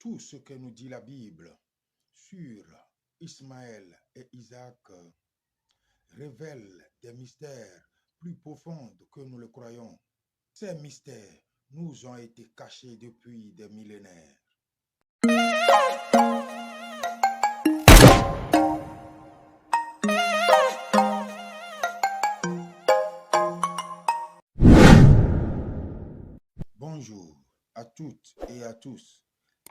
Tout ce que nous dit la Bible sur Ismaël et Isaac révèle des mystères plus profonds que nous le croyons. Ces mystères nous ont été cachés depuis des millénaires. Bonjour à toutes et à tous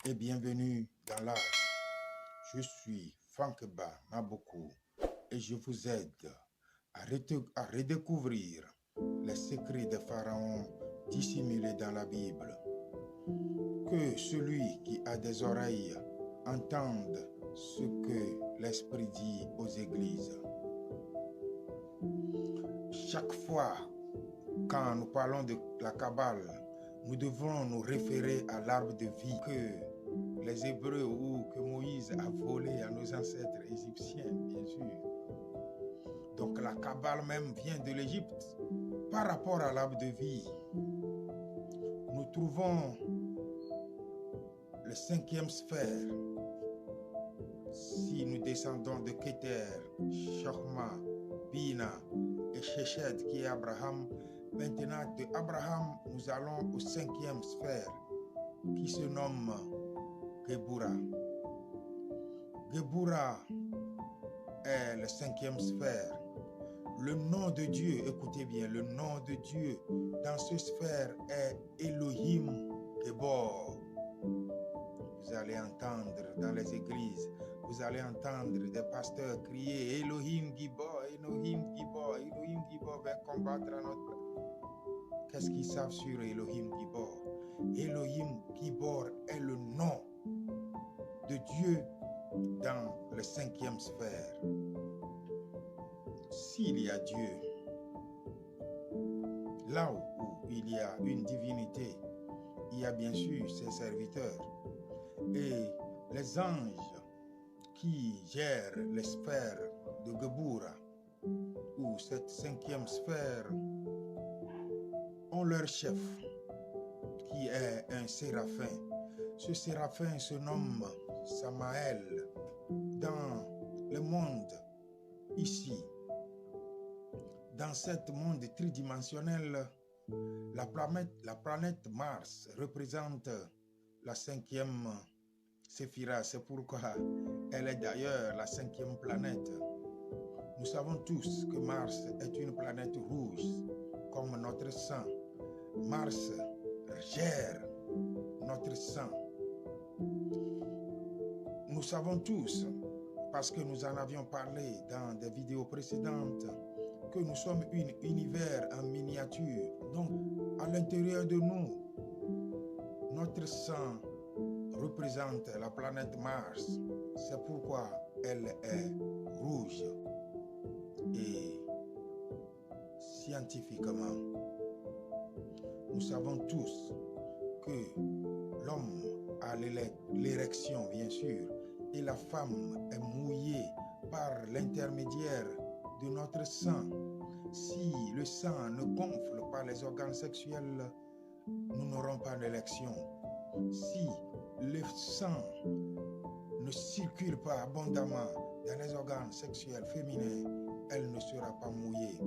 et bienvenue dans l'art. Je suis Fankeba Maboko et je vous aide à redécouvrir les secrets des pharaons dissimulés dans la Bible. Que celui qui a des oreilles entende ce que l'Esprit dit aux églises. Chaque fois quand nous parlons de la Kabbale, nous devons nous référer à l'arbre de vie que les Hébreux ou que Moïse a volé à nos ancêtres égyptiens, bien sûr. Donc la Kabbale même vient de l'Égypte. Par rapport à l'arbre de vie, nous trouvons le 5e sphère. Si nous descendons de Keter, Chochma, Bina et Shechet qui est Abraham, maintenant de Abraham, nous allons au 5e sphère qui se nomme Gebura. Gebura est le 5e sphère. Le nom de Dieu, écoutez bien, le nom de Dieu dans ce sphère est Elohim Gebor. Vous allez entendre dans les églises, vous allez entendre des pasteurs crier Elohim Gibor, Elohim Gibor, Elohim Gibor va combattre à notre place. Qu'est-ce qu'ils savent sur Elohim Gibor? Elohim Gibor est le nom de Dieu dans le 5e sphère. S'il y a Dieu, là où il y a une divinité, il y a bien sûr ses serviteurs. Et les anges qui gèrent les sphères de Gebura, ou cette 5e sphère, ont leur chef, qui est un séraphin. Ce séraphin se nomme Samaël. Dans le monde, ici, dans ce monde tridimensionnel, la planète Mars représente la 5e séphira. C'est pourquoi elle est d'ailleurs la 5e planète. Nous savons tous que Mars est une planète rouge, comme notre sang. Mars gère notre sang. Nous savons tous, parce que nous en avions parlé dans des vidéos précédentes, que nous sommes un univers en miniature. Donc, à l'intérieur de nous, notre sang représente la planète Mars. C'est pourquoi elle est rouge. Et scientifiquement, nous savons tous que l'homme a l'érection, bien sûr, et la femme est mouillée par l'intermédiaire de notre sang. Si le sang ne gonfle pas les organes sexuels, nous n'aurons pas d'érection. Si le sang ne circule pas abondamment dans les organes sexuels féminins, elle ne sera pas mouillée.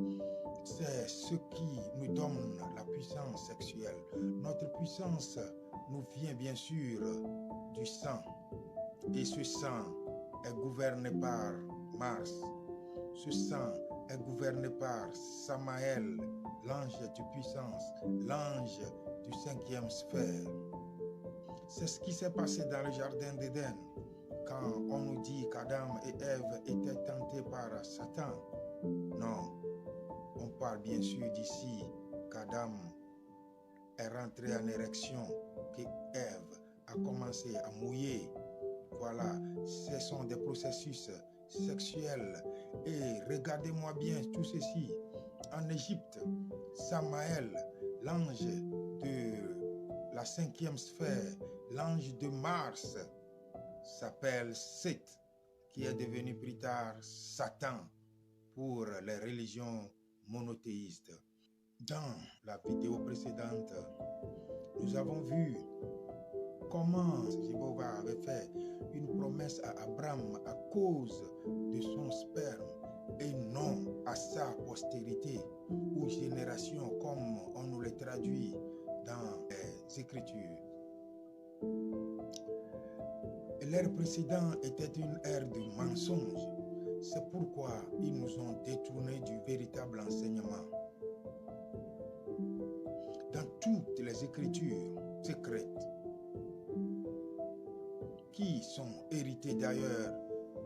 C'est ce qui nous donne la puissance sexuelle. Notre puissance nous vient bien sûr du sang. Et ce sang est gouverné par Mars. Ce sang est gouverné par Samaël, l'ange de puissance, l'ange du 5e sphère. C'est ce qui s'est passé dans le jardin d'Éden, quand on nous dit qu'Adam et Ève étaient tentés par Satan. Non, on parle bien sûr d'ici qu'Adam est rentré en érection, qu'Ève a commencé à mouiller. Voilà, ce sont des processus sexuels. Et regardez-moi bien tout ceci. En Égypte, Samaël, l'ange de la 5e sphère, l'ange de Mars, s'appelle Seth, qui est devenu plus tard Satan pour les religions monothéistes. Dans la vidéo précédente, nous avons vu comment Jéhovah avait fait une promesse à Abraham à cause de son sperme et non à sa postérité ou génération comme on nous le traduit dans les Écritures. L'ère précédente était une ère de mensonges. C'est pourquoi ils nous ont détournés du véritable enseignement. Dans toutes les Écritures secrètes, qui sont héritées d'ailleurs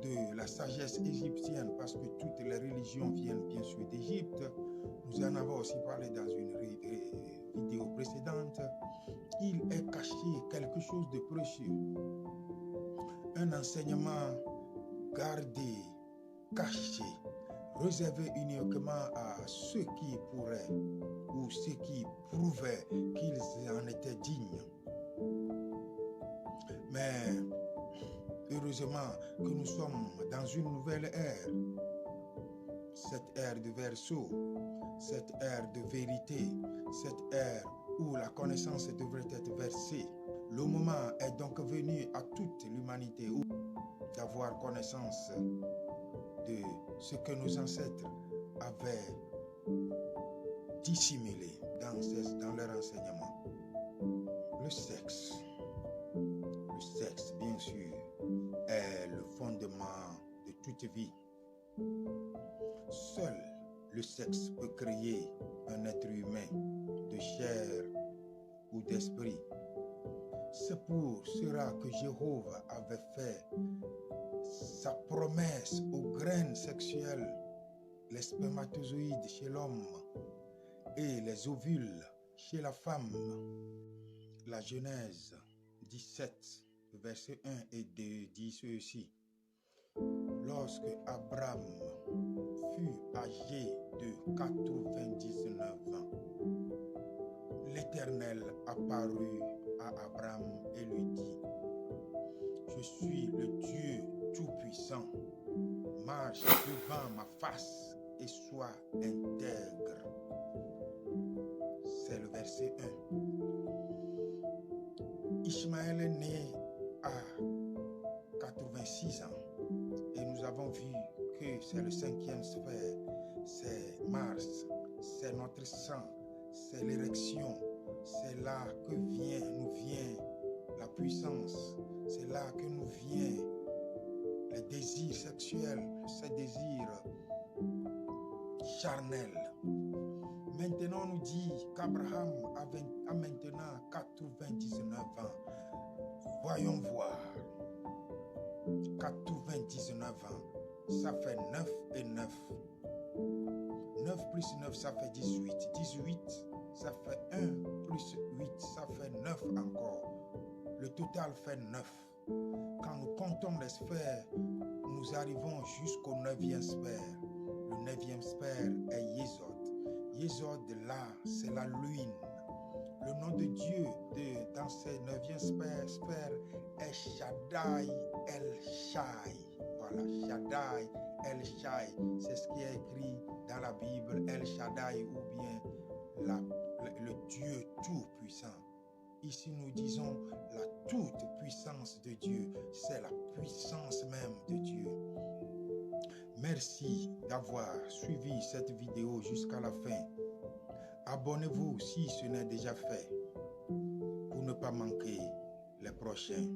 de la sagesse égyptienne, parce que toutes les religions viennent bien sûr d'Égypte. Nous en avons aussi parlé dans une vidéo précédente. Il est caché quelque chose de précieux. Un enseignement gardé, caché, réservé uniquement à ceux qui pourraient ou ceux qui prouvaient qu'ils en étaient dignes. Mais heureusement que nous sommes dans une nouvelle ère, cette ère de Verseau, cette ère de vérité, cette ère où la connaissance devrait être versée. Le moment est donc venu à toute l'humanité d'avoir connaissance de ce que nos ancêtres avaient dissimulé dans leur enseignement. Le sexe, bien sûr, est le fondement de toute vie. Seul le sexe peut créer un être humain de chair ou d'esprit. C'est pour cela que Jéhovah avait fait sa promesse aux graines sexuelles, les spermatozoïdes chez l'homme et les ovules chez la femme. La Genèse 17, verset 1 et 2 dit ceci. Lorsque Abraham fut âgé de 99 ans, l'Éternel apparut à Abraham et lui dit, je suis le Dieu Tout-Puissant, marche devant ma face et sois intègre. C'est le verset 1. Ishmaël est né à 86 ans et nous avons vu que c'est le 5e sphère, c'est Mars, c'est notre sang, c'est l'érection, c'est là que nous vient la puissance, c'est là que nous vient les désirs sexuels, ces désirs charnels. Maintenant, on nous dit qu'Abraham a maintenant 99 ans. Voyons voir. 99 ans, ça fait 9 et 9. 9 plus 9, ça fait 18. 18, ça fait 1 plus 8, ça fait 9 encore. Le total fait 9. Quand nous comptons les sphères, nous arrivons jusqu'au 9e sphère. Le 9e sphère est Yesod. Yesod, là, c'est la lune. Le nom de Dieu dans ces 9e sphères est Shaddai El Shai. Voilà, Shaddai El Shai. C'est ce qui est écrit dans la Bible, El Shaddai, ou bien le Dieu Tout-Puissant. Ici, nous disons la toute-puissance de Dieu. C'est la puissance même de Dieu. Merci d'avoir suivi cette vidéo jusqu'à la fin. Abonnez-vous si ce n'est déjà fait pour ne pas manquer les prochains.